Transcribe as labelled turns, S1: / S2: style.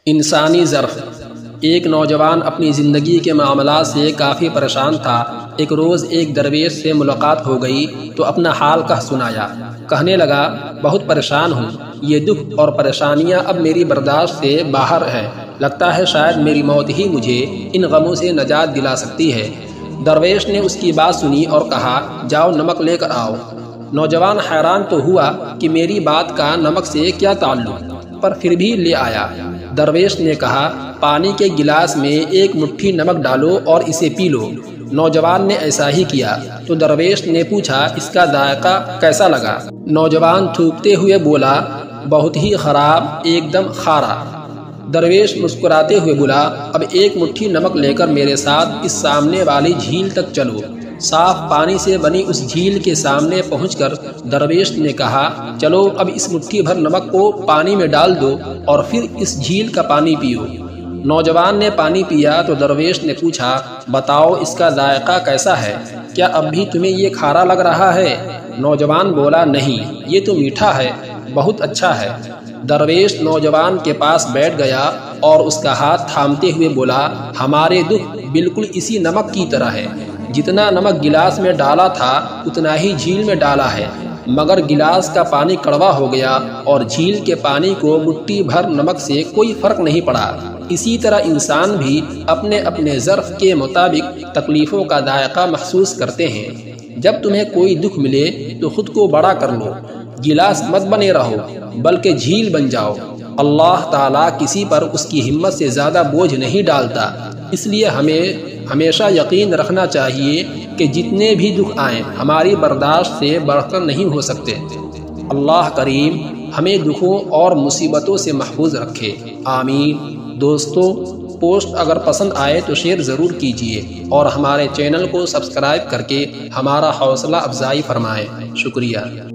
S1: انسانی ظرف۔ ایک نوجوان اپنی زندگی کے معاملات سے کافی پریشان تھا۔ ایک روز ایک درویش سے ملاقات ہو گئی تو اپنا حال سنایا۔ کہنے لگا، بہت پریشان ہوں، یہ دکھ اور پریشانیاں اب میری برداشت سے باہر ہے۔ لگتا ہے شاید میری موت ہی مجھے ان غموں سے نجات دلا سکتی ہے۔ درویش نے اس کی بات سنی اور کہا، جاؤ نمک لے کر آؤ۔ نوجوان حیران تو ہوا کہ میری بات کا نمک سے کیا تعلق، پر پھر بھی لے آیا۔ درویش نے کہا، پانی کے گلاس میں ایک مٹھی نمک ڈالو اور اسے پی لو۔ نوجوان نے ایسا ہی کیا تو درویش نے پوچھا، اس کا ذائقہ کیسا لگا؟ نوجوان تھوکتے ہوئے بولا، بہت ہی خراب، ایک دم کھارا۔ درویش مسکراتے ہوئے بولا، اب ایک مٹھی نمک لے کر میرے ساتھ اس سامنے والی جھیل تک چلو۔ صاف پانی سے بنی اس جھیل کے سامنے پہنچ کر درویش نے کہا، چلو اب اس مٹھی بھر نمک کو پانی میں ڈال دو اور پھر اس جھیل کا پانی پیو۔ نوجوان نے پانی پیا تو درویش نے پوچھا، بتاؤ اس کا ذائقہ کیسا ہے؟ کیا اب بھی تمہیں یہ کھارا لگ رہا ہے؟ نوجوان بولا، نہیں، یہ تو میٹھا ہے، بہت اچھا ہے۔ درویش نوجوان کے پاس بیٹھ گیا اور اس کا ہاتھ تھامتے ہوئے بولا، ہمارے دکھ بالکل اسی نمک کی طرح ہے۔ جتنا نمک گلاس میں ڈالا تھا اتنا ہی جھیل میں ڈالا ہے، مگر گلاس کا پانی کڑوا ہو گیا اور جھیل کے پانی کو مٹھی بھر نمک سے کوئی فرق نہیں پڑا۔ اسی طرح انسان بھی اپنے اپنے ظرف کے مطابق تکلیفوں کا ذائقہ محسوس کرتے ہیں۔ جب تمہیں کوئی دکھ ملے تو خود کو بڑا کر لو، گلاس مت بنے رہو بلکہ جھیل بن جاؤ۔ اللہ تعالیٰ کسی پر اس کی ہمت سے زیادہ بوجھ نہیں ڈالتا، اس لیے ہمیں ہمیشہ یقین رکھنا چاہیے کہ جتنے بھی دکھ آئیں ہماری برداشت سے بڑھ کر نہیں ہو سکتے۔ اللہ کریم ہمیں دکھوں اور مصیبتوں سے محفوظ رکھے، آمین۔ دوستو، پوسٹ اگر پسند آئے تو شیئر ضرور کیجیے اور ہمارے چینل کو سبسکرائب کر کے ہمارا حوصلہ افزائی فرمائیں۔ شکریہ۔